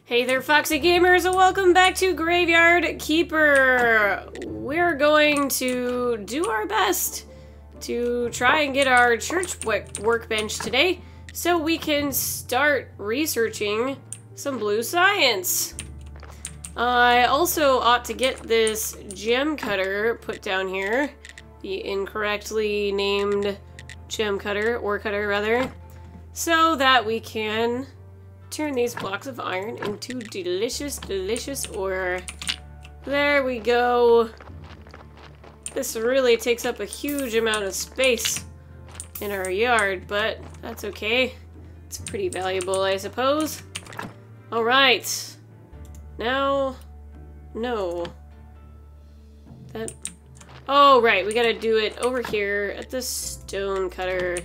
Hey there, Foxy Gamers, and welcome back to Graveyard Keeper. We're going to do our best to try and get our church workbench today so we can start researching some blue science. I also ought to get this gem cutter put down here, the incorrectly named gem cutter, ore cutter rather, so that we can turn these blocks of iron into delicious, delicious ore. There we go. This really takes up a huge amount of space in our yard, but that's okay. It's pretty valuable, I suppose. Alright. Now, no. That... Oh, right, we gotta do it over here at the stone cutter.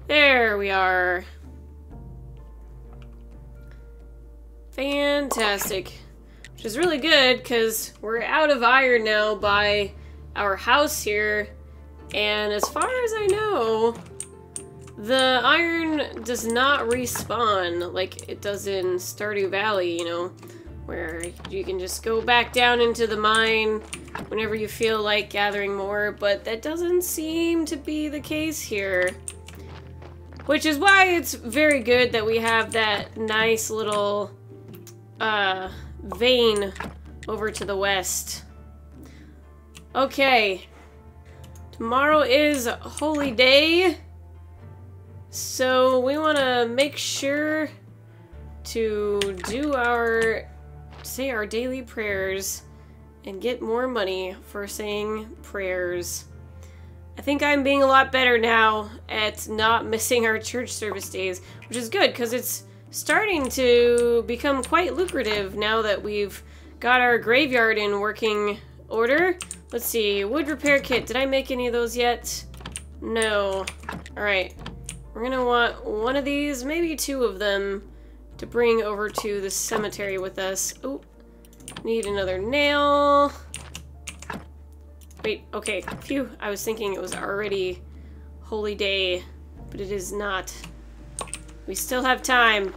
There we are. Fantastic. Which is really good because we're out of iron now by our house here. And as far as I know, the iron does not respawn like it does in Stardew Valley, you know, where you can just go back down into the mine whenever you feel like gathering more, but that doesn't seem to be the case here. Which is why it's very good that we have that nice little vein over to the west. Okay. Tomorrow is Holy Day, so we want to make sure to do say our daily prayers and get more money for saying prayers. I think I'm being a lot better now at not missing our church service days, which is good because it's starting to become quite lucrative now that we've got our graveyard in working order. Let's see, wood repair kit. Did I make any of those yet? No. Alright. We're gonna want one of these, maybe two of them, to bring over to the cemetery with us. Oh, need another nail. Wait, okay, phew. I was thinking it was already Holy Day, but it is not. We still have time.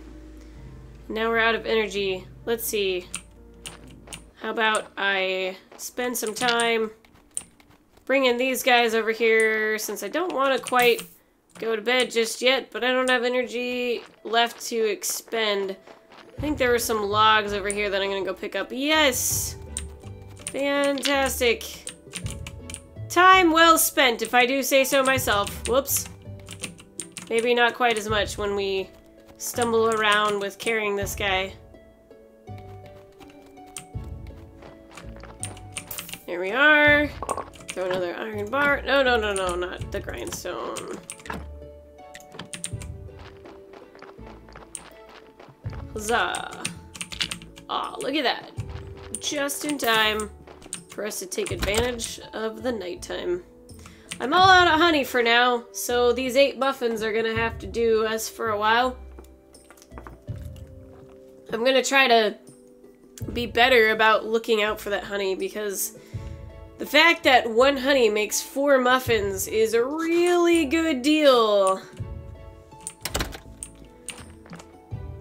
Now we're out of energy. Let's see. How about I spend some time bringing these guys over here, since I don't want to quite go to bed just yet, but I don't have energy left to expend. I think there were some logs over here that I'm going to go pick up. Yes! Fantastic. Time well spent, if I do say so myself. Whoops. Maybe not quite as much when we stumble around with carrying this guy. There we are. Throw another iron bar. No, no, no, no, not the grindstone. Huzzah. Aw, look at that. Just in time for us to take advantage of the nighttime. I'm all out of honey for now, so these 8 muffins are gonna have to do us for a while. I'm gonna try to be better about looking out for that honey, because the fact that 1 honey makes 4 muffins is a really good deal.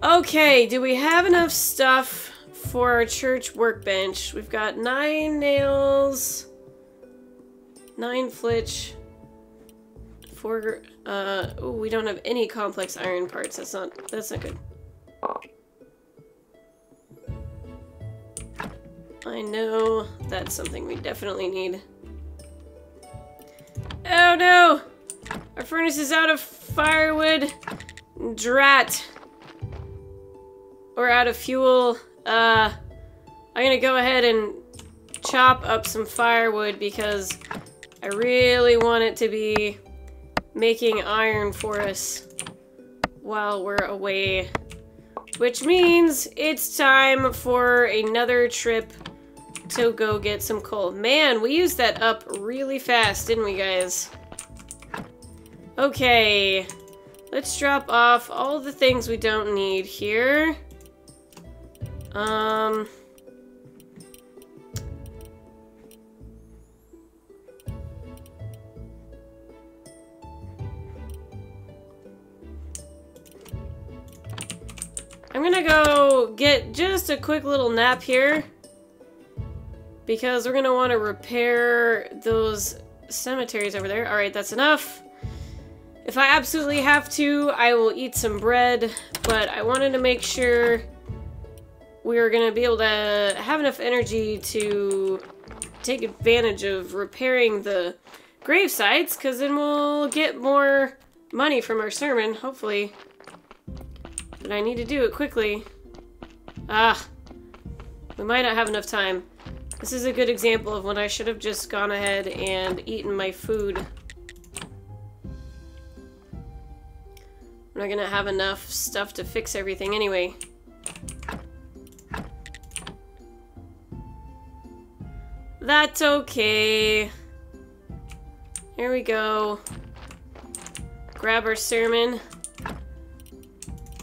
Okay, do we have enough stuff for our church workbench? We've got 9 nails, 9 flitch, 4, oh, we don't have any complex iron parts. That's not good. I know that's something we definitely need. Oh no! Our furnace is out of firewood. Drat. Or out of fuel. I'm gonna go ahead and chop up some firewood because I really want it to be making iron for us while we're away. Which means it's time for another trip to go get some coal. Man, we used that up really fast, didn't we, guys? Okay, let's drop off all the things we don't need here. I'm gonna go get just a quick little nap here because we're gonna want to repair those cemeteries over there. Alright, that's enough. If I absolutely have to, I will eat some bread, but I wanted to make sure we were gonna be able to have enough energy to take advantage of repairing the grave sites, because then we'll get more money from our sermon, hopefully. But I need to do it quickly. We might not have enough time. This is a good example of when I should have just gone ahead and eaten my food. I'm not gonna have enough stuff to fix everything anyway. That's okay. Here we go. Grab our sermon.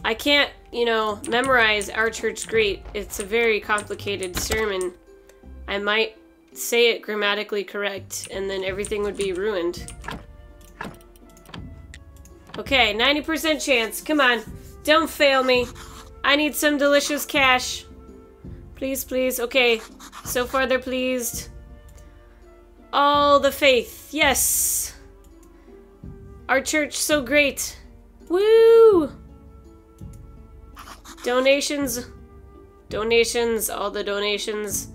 I can't, you know, memorize Our Church Great. It's a very complicated sermon. I might say it grammatically correct, and then everything would be ruined. Okay, 90% chance. Come on. Don't fail me. I need some delicious cash. Please, please. Okay. So far, they're pleased. All the faith. Yes. Our church so great. Woo! Donations. Donations. All the donations.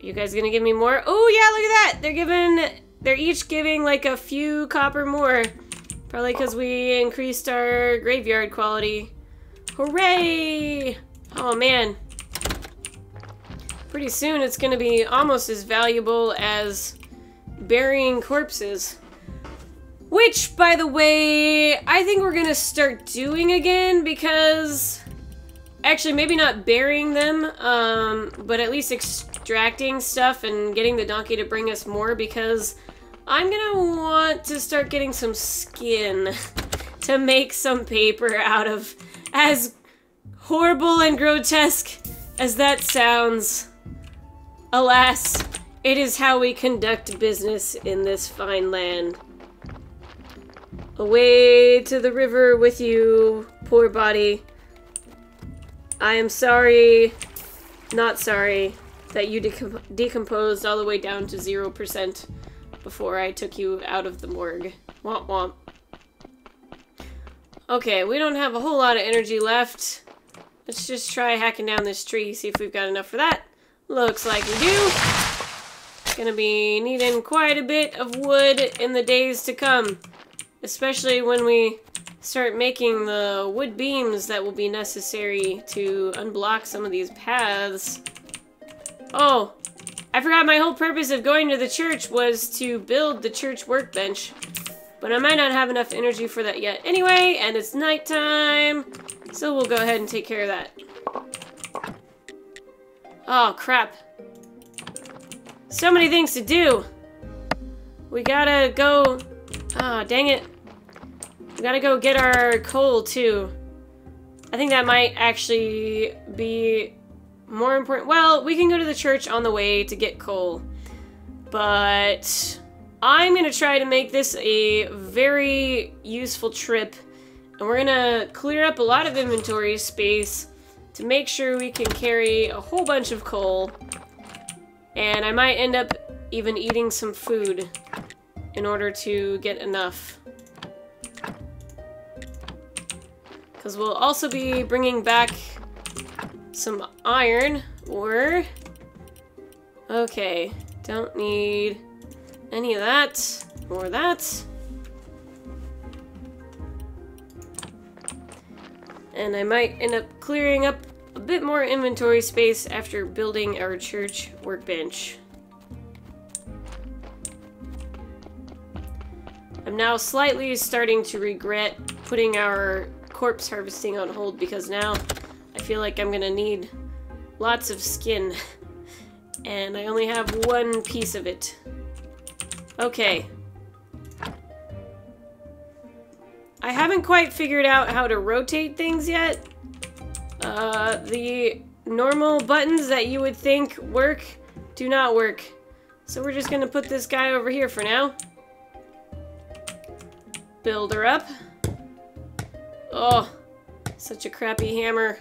Are you guys gonna give me more? Oh, yeah, look at that. They're each giving like a few copper more. Probably because we increased our graveyard quality. Hooray! Oh, man. Pretty soon it's gonna be almost as valuable as burying corpses. Which, by the way, I think we're gonna start doing again because... Actually, maybe not burying them, but at least extracting stuff and getting the donkey to bring us more, because I'm gonna want to start getting some skin to make some paper out of. As horrible and grotesque as that sounds, alas, it is how we conduct business in this fine land. Away to the river with you, poor body. I am sorry, not sorry, that you decomposed all the way down to 0% before I took you out of the morgue. Womp womp. Okay, we don't have a whole lot of energy left. Let's just try hacking down this tree, see if we've got enough for that. Looks like we do. Gonna be needing quite a bit of wood in the days to come. Especially when we start making the wood beams that will be necessary to unblock some of these paths. Oh, I forgot my whole purpose of going to the church was to build the church workbench. But I might not have enough energy for that yet anyway, and it's nighttime. So we'll go ahead and take care of that. Oh, crap. So many things to do. We gotta go... Ah, dang it. We gotta go get our coal, too. I think that might actually be more important. Well, we can go to the church on the way to get coal. But I'm gonna try to make this a very useful trip. And we're gonna clear up a lot of inventory space to make sure we can carry a whole bunch of coal. And I might end up even eating some food in order to get enough. Because we'll also be bringing back some iron ore. Okay, don't need any of that or that. And I might end up clearing up a bit more inventory space after building our church workbench. I'm now slightly starting to regret putting our corpse harvesting on hold because now I feel like I'm gonna need lots of skin and I only have one piece of it. Okay. I haven't quite figured out how to rotate things yet. The normal buttons that you would think work do not work. So we're just gonna put this guy over here for now. Build her up. Oh, such a crappy hammer.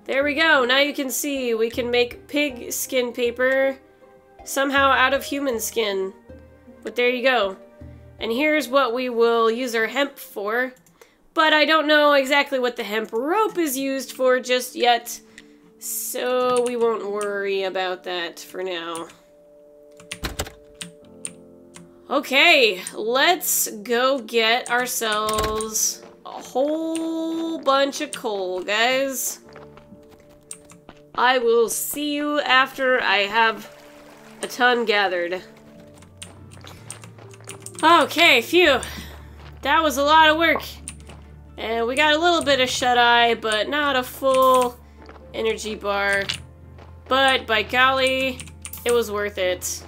There we go. Now you can see we can make pig skin paper somehow out of human skin. But there you go. And here's what we will use our hemp for. But I don't know exactly what the hemp rope is used for just yet. So we won't worry about that for now. Okay, let's go get ourselves a whole bunch of coal, guys. I will see you after I have a ton gathered. Okay, phew. That was a lot of work. And we got a little bit of shut-eye, but not a full energy bar. But by golly, it was worth it.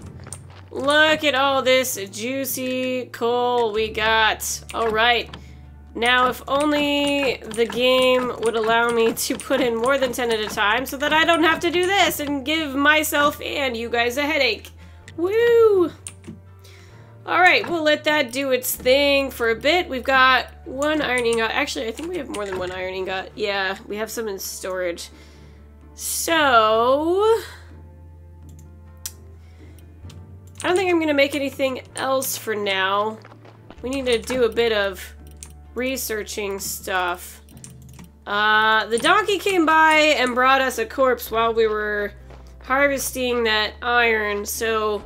Look at all this juicy coal we got. Alright. Now, if only the game would allow me to put in more than 10 at a time so that I don't have to do this and give myself and you guys a headache. Woo! Alright, we'll let that do its thing for a bit. We've got one iron ingot. Actually, I think we have more than one iron ingot. Yeah, we have some in storage. So... I don't think I'm going to make anything else for now. We need to do a bit of researching stuff. The donkey came by and brought us a corpse while we were harvesting that iron, so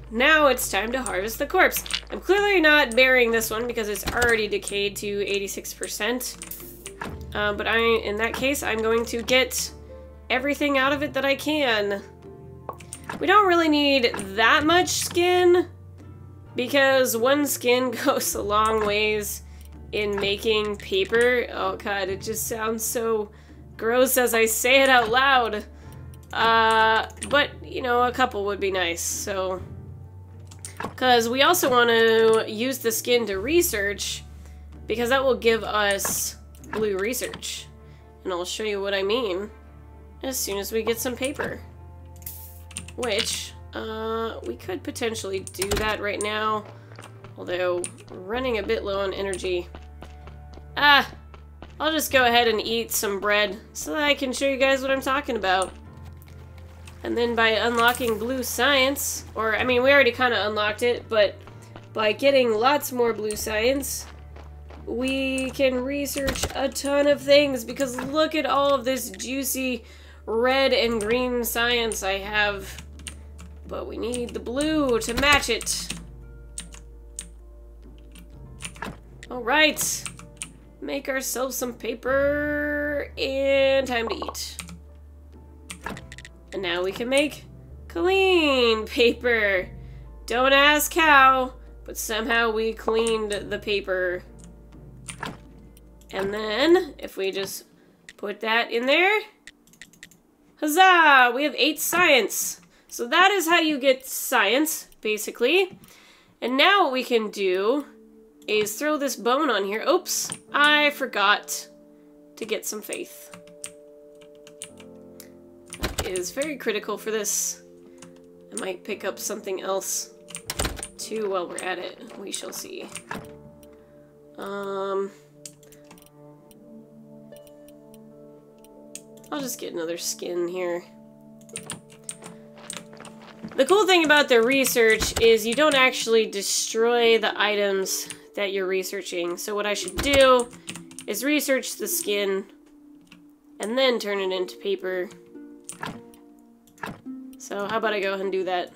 now it's time to harvest the corpse. I'm clearly not burying this one because it's already decayed to 86%. But in that case, I'm going to get everything out of it that I can. We don't really need that much skin because one skin goes a long ways in making paper. Oh god, it just sounds so gross as I say it out loud. But, you know, a couple would be nice, so... Because we also want to use the skin to research, because that will give us blue research. And I'll show you what I mean as soon as we get some paper. Which, we could potentially do that right now, although we're running a bit low on energy. I'll just go ahead and eat some bread so that I can show you guys what I'm talking about. And then by unlocking blue science, or, I mean, we already kind of unlocked it, but by getting lots more blue science, we can research a ton of things, because look at all of this juicy red and green science I have. But we need the blue to match it. Alright. Make ourselves some paper, and time to eat. And now we can make clean paper. Don't ask how, but somehow we cleaned the paper. And then, if we just put that in there, huzzah! We have 8 science. So that is how you get science, basically. And now what we can do is throw this bone on here. Oops, I forgot to get some faith. That is very critical for this. I might pick up something else too while we're at it. We shall see. I'll just get another skin here. The cool thing about the research is you don't actually destroy the items that you're researching. So what I should do is research the skin and then turn it into paper. So how about I go ahead and do that?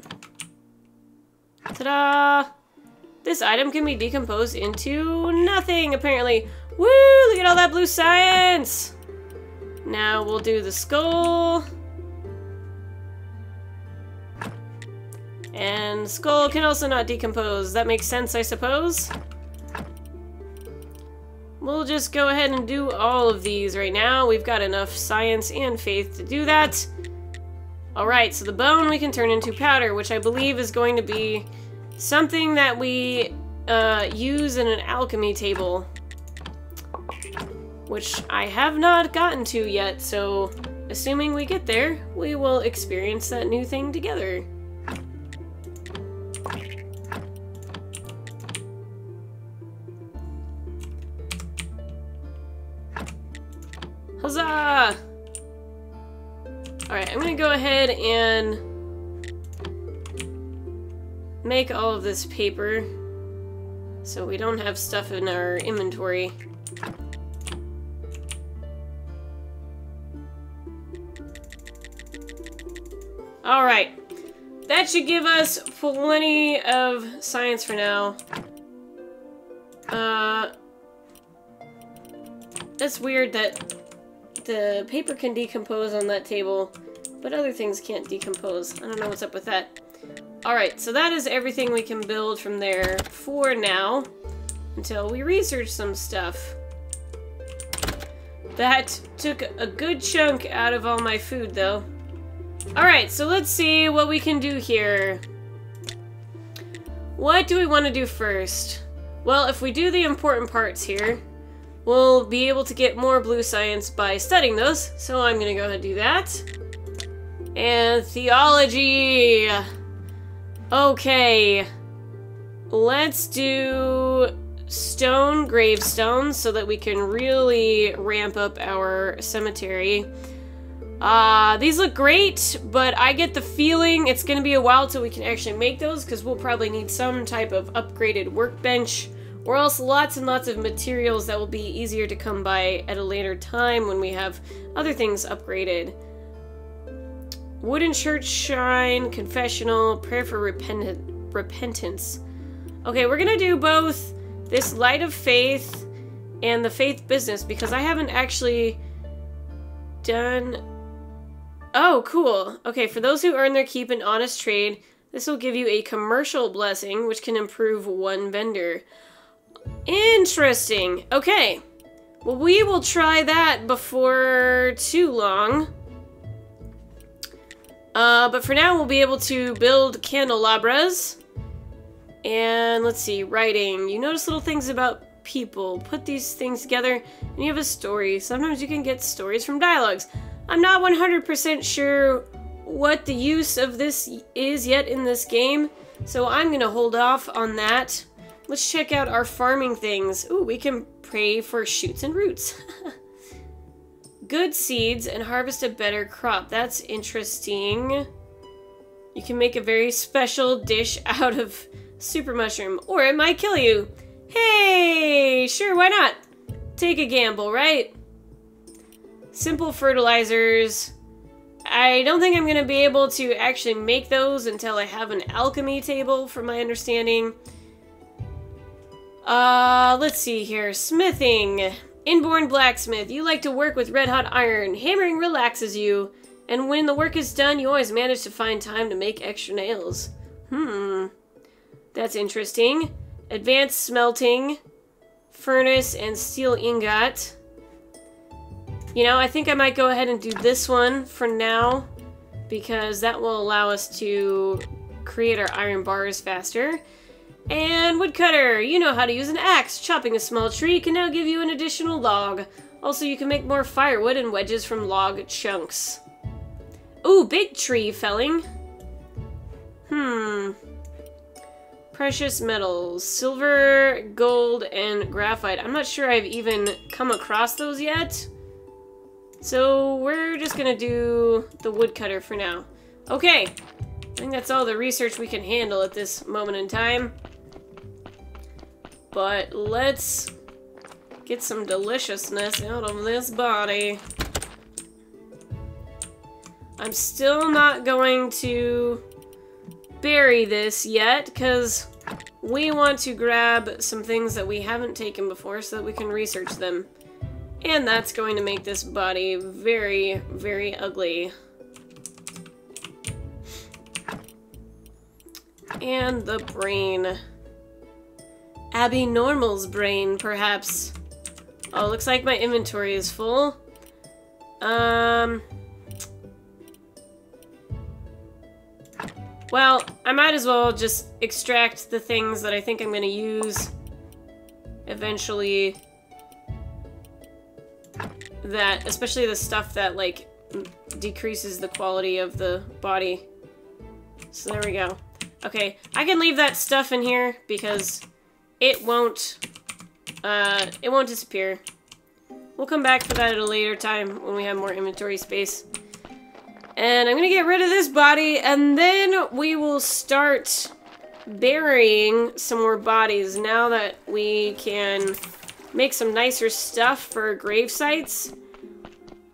Ta-da! This item can be decomposed into nothing, apparently. Woo! Look at all that blue science! Now we'll do the skull. And skull can also not decompose. That makes sense, I suppose. We'll just go ahead and do all of these right now. We've got enough science and faith to do that. Alright, so the bone we can turn into powder, which I believe is going to be something that we use in an alchemy table. Which I have not gotten to yet, so assuming we get there, we will experience that new thing together. Huzzah! Alright, I'm gonna go ahead and make all of this paper so we don't have stuff in our inventory. Alright, that should give us plenty of science for now. That's weird that the paper can decompose on that table, but other things can't decompose. I don't know what's up with that. Alright, so that is everything we can build from there for now, until we research some stuff. That took a good chunk out of all my food, though. Alright, so let's see what we can do here. What do we want to do first? Well, if we do the important parts here, we'll be able to get more blue science by studying those, so I'm gonna go ahead and do that. And theology! Okay, let's do stone gravestones so that we can really ramp up our cemetery. These look great, but I get the feeling it's gonna be a while till we can actually make those, because we'll probably need some type of upgraded workbench, or else lots and lots of materials that will be easier to come by at a later time when we have other things upgraded. Wooden church shrine, confessional, prayer for repentance. Okay, we're gonna do both this light of faith and the faith business, because I haven't actually done... Oh, cool. Okay, for those who earn their keep in honest trade, this will give you a commercial blessing, which can improve one vendor. Interesting. Okay. Well, we will try that before too long. But for now, we'll be able to build candelabras. And let's see, writing. You notice little things about people. Put these things together, and you have a story. Sometimes you can get stories from dialogues. I'm not 100% sure what the use of this is yet in this game, so I'm gonna hold off on that. Let's check out our farming things. Ooh, we can pray for shoots and roots. Good seeds and harvest a better crop. That's interesting. You can make a very special dish out of super mushroom, or it might kill you. Hey, sure, why not? Take a gamble, right? Simple fertilizers. I don't think I'm going to be able to actually make those until I have an alchemy table, from my understanding. Let's see here. Smithing. Inborn blacksmith. You like to work with red-hot iron. Hammering relaxes you. And when the work is done, you always manage to find time to make extra nails. That's interesting. Advanced smelting. Furnace and steel ingot. You know, I think I might go ahead and do this one for now, because that will allow us to create our iron bars faster. And woodcutter, you know how to use an axe. Chopping a small tree can now give you an additional log. Also, you can make more firewood and wedges from log chunks. Ooh, big tree felling. Precious metals. Silver, gold, and graphite. I'm not sure I've even come across those yet. So we're just gonna do the woodcutter for now. Okay, I think that's all the research we can handle at this moment in time. But let's get some deliciousness out of this body. I'm still not going to bury this yet, because we want to grab some things that we haven't taken before so that we can research them. And that's going to make this body very, very ugly. And the brain. Abby Normal's brain, perhaps. Oh, looks like my inventory is full. Well, I might as well just extract the things that I think I'm going to use eventually. That, especially the stuff that, like, decreases the quality of the body. So there we go. Okay, I can leave that stuff in here because it won't disappear. We'll come back for that at a later time when we have more inventory space. And I'm gonna get rid of this body, and then we will start burying some more bodies now that we can make some nicer stuff for grave sites.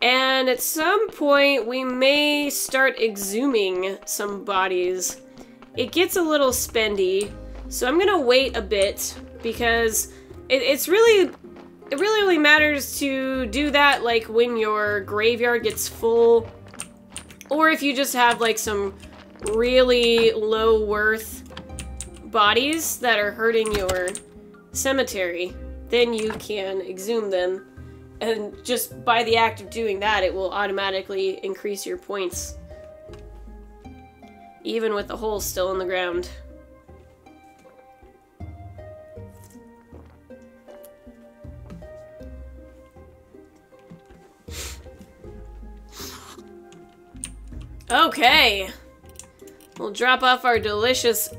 And at some point, we may start exhuming some bodies. It gets a little spendy, so I'm gonna wait a bit because it really only matters to do that like when your graveyard gets full, or if you just have like some really low worth bodies that are hurting your cemetery, then you can exhume them. And just by the act of doing that, it will automatically increase your points, even with the hole still in the ground. Okay. We'll drop off our delicious...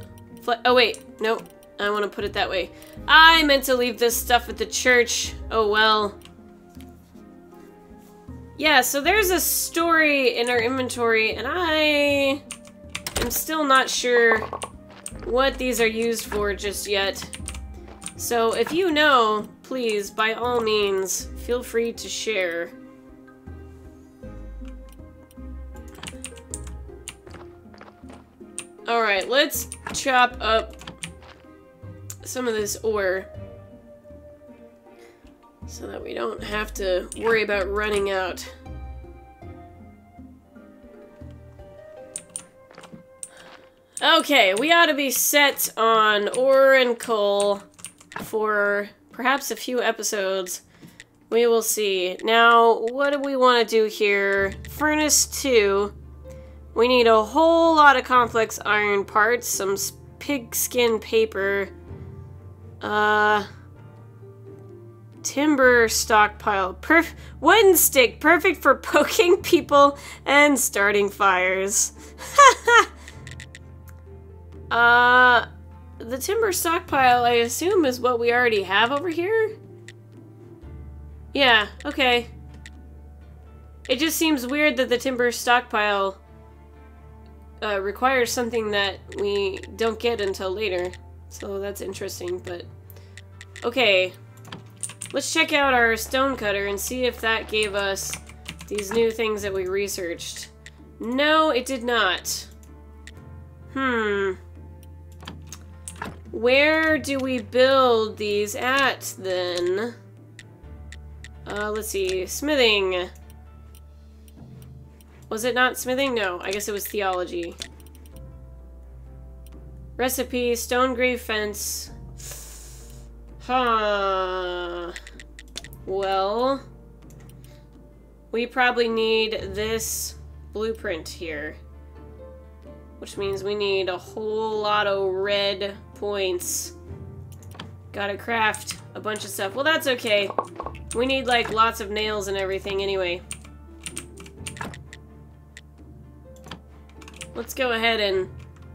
Oh, wait. Nope. I want to put it that way. I meant to leave this stuff at the church. Oh, well. Yeah, so there's a story in our inventory, and I am still not sure what these are used for just yet. So if you know, please, by all means, feel free to share. Alright, let's chop up some of this ore so that we don't have to worry about running out. Okay, we ought to be set on ore and coal for perhaps a few episodes. We will see. Now, what do we want to do here? Furnace 2. We need a whole lot of complex iron parts, some pigskin paper, timber stockpile, wooden stick, perfect for poking people and starting fires. The timber stockpile, I assume, is what we already have over here? Yeah, okay. It just seems weird that the timber stockpile requires something that we don't get until later. So that's interesting, but... Okay. Let's check out our stone cutter and see if that gave us these new things that we researched. No, it did not. Where do we build these at, then? Let's see. Smithing. Was it not smithing? No, I guess it was theology. Recipe, stone grave fence. Huh. Well, we probably need this blueprint here, which means we need a whole lot of red points. Gotta craft a bunch of stuff. Well, that's okay. We need, like, lots of nails and everything anyway. Let's go ahead and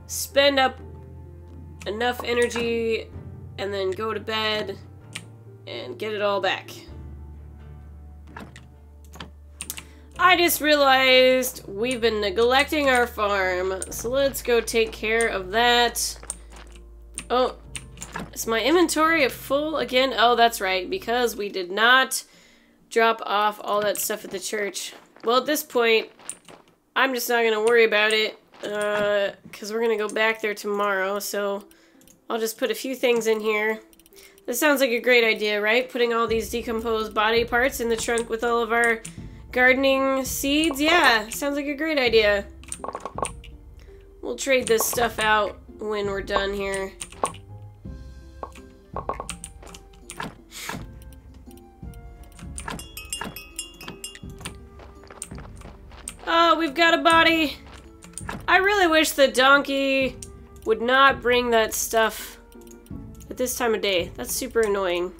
spend up enough energy and then go to bed and get it all back. I just realized we've been neglecting our farm, so let's go take care of that. Oh, is my inventory full again? Oh, that's right, because we did not drop off all that stuff at the church. Well, at this point, I'm just not going to worry about it, because we're going to go back there tomorrow, so I'll just put a few things in here. This sounds like a great idea, right? Putting all these decomposed body parts in the trunk with all of our gardening seeds? Yeah, sounds like a great idea. We'll trade this stuff out when we're done here. Oh, we've got a body. I really wish the donkey would not bring that stuff at this time of day. That's super annoying.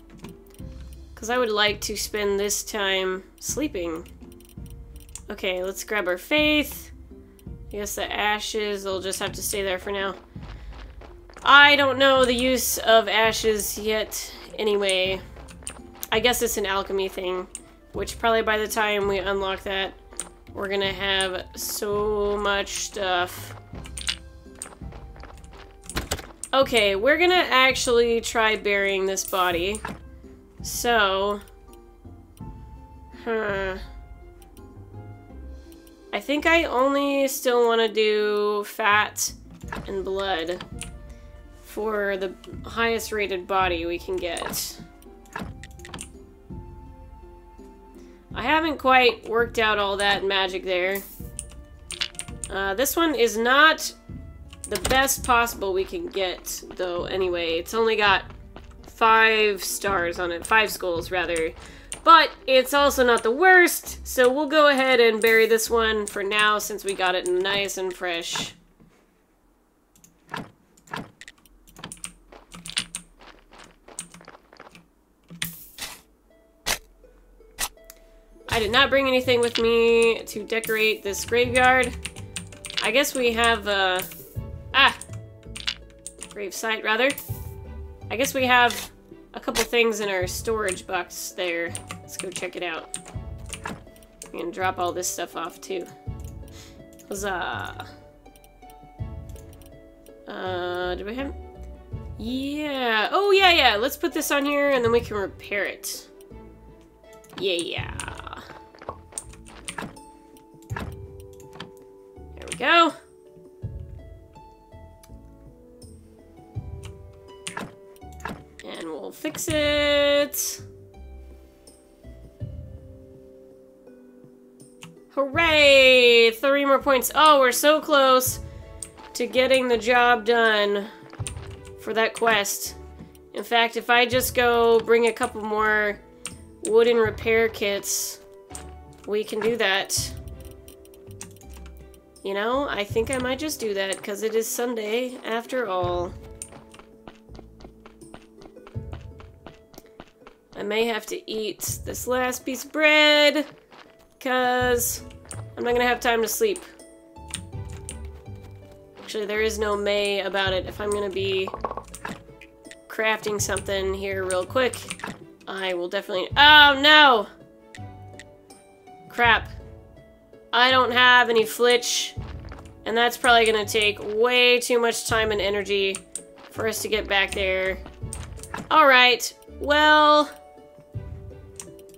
Because I would like to spend this time sleeping. Okay, let's grab our faith. I guess the ashes will just have to stay there for now. I don't know the use of ashes yet anyway. I guess it's an alchemy thing, which probably by the time we unlock that, we're gonna have so much stuff. Okay, we're gonna actually try burying this body. So... I think I only still want to do fat and blood for the highest rated body we can get. I haven't quite worked out all that magic there. This one is not the best possible we can get, though, anyway. It's only got 5 stars on it. 5 skulls, rather. But it's also not the worst, so we'll go ahead and bury this one for now since we got it nice and fresh. I did not bring anything with me to decorate this graveyard. I guess we have grave site, rather. I guess we have a couple things in our storage box there. Let's go check it out. We can drop all this stuff off too. Huzzah! Do we have... Yeah. Oh, yeah. Let's put this on here and then we can repair it. Yeah. There we go. And we'll fix it. Hooray! 3 more points. Oh, we're so close to getting the job done for that quest. In fact, if I just go bring a couple more wooden repair kits, we can do that. You know, I think I might just do that because it is Sunday after all. I may have to eat this last piece of bread because I'm not gonna have time to sleep. Actually, there is no may about it. If I'm gonna be crafting something here real quick, I will definitely... Oh, no! Crap. I don't have any flitch, and that's probably gonna take way too much time and energy for us to get back there. Alright, well...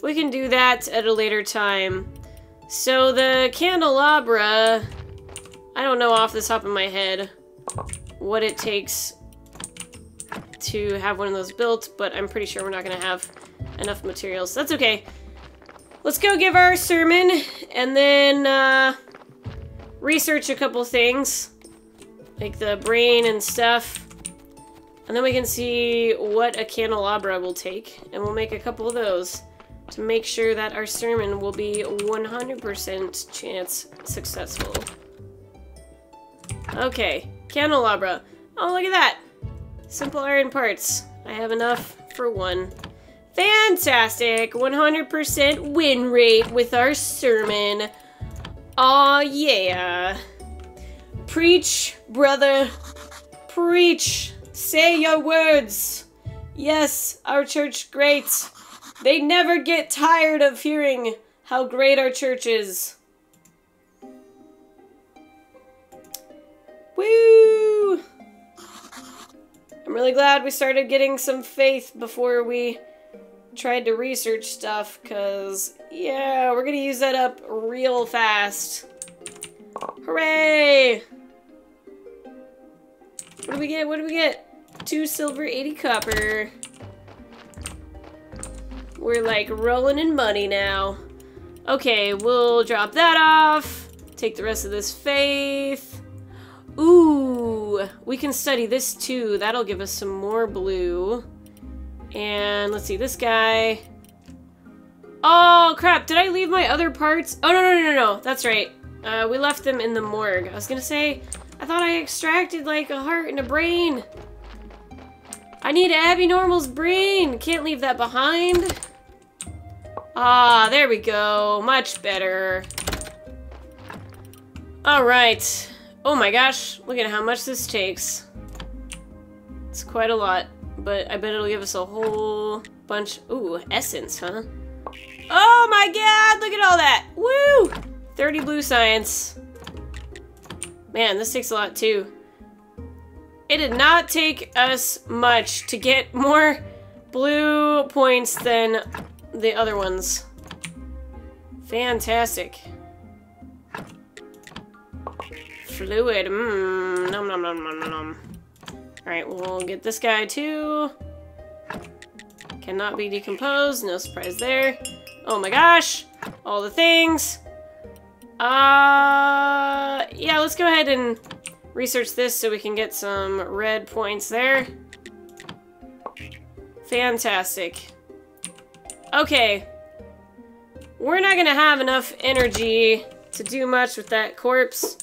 we can do that at a later time. So the candelabra, I don't know off the top of my head what it takes to have one of those built, but I'm pretty sure we're not going to have enough materials. That's okay. Let's go give our sermon and then research a couple things, like the brain and stuff. And then we can see what a candelabra will take, and we'll make a couple of those to make sure that our sermon will be 100% chance successful. Okay, candelabra. Oh, look at that! Simple iron parts. I have enough for 1. Fantastic! 100% win rate with our sermon. Aw, yeah. Preach, brother. Preach. Say your words. Yes, our church great. They never get tired of hearing how great our church is. Woo! I'm really glad we started getting some faith before we tried to research stuff, because, yeah, we're gonna use that up real fast. Hooray! What do we get? What do we get? 2 silver, 80 copper. We're like rolling in money now. Okay, we'll drop that off. Take the rest of this faith. Ooh, we can study this too. That'll give us some more blue. And let's see, this guy. Oh, crap. Did I leave my other parts? Oh, no. That's right. We left them in the morgue. I was gonna say, I thought I extracted like a heart and a brain. I need Abby Normal's brain. Can't leave that behind. Ah, there we go. Much better. Alright. Oh my gosh. Look at how much this takes. It's quite a lot. But I bet it'll give us a whole bunch. Ooh, essence, huh? Oh my god! Look at all that! Woo! 30 blue science. Man, this takes a lot too. It did not take us much to get more blue points than the other ones. Fantastic. Fluid. Mmm. Nom nom nom nom nom. Alright, we'll get this guy too. Cannot be decomposed. No surprise there. Oh my gosh. All the things. Yeah, let's go ahead and research this so we can get some red points there. Fantastic. Okay. We're not gonna have enough energy to do much with that corpse.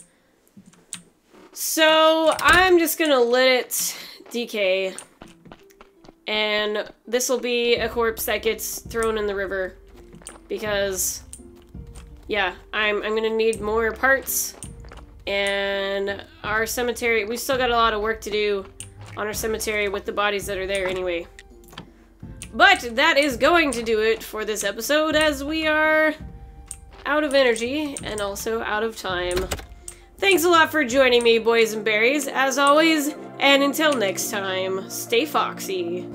So I'm just gonna let it decay. And this will be a corpse that gets thrown in the river. Because, yeah, I'm gonna need more parts. And our cemetery, we still got a lot of work to do on our cemetery with the bodies that are there anyway. But that is going to do it for this episode, as we are out of energy and also out of time. Thanks a lot for joining me, boys and berries, as always, and until next time, stay foxy.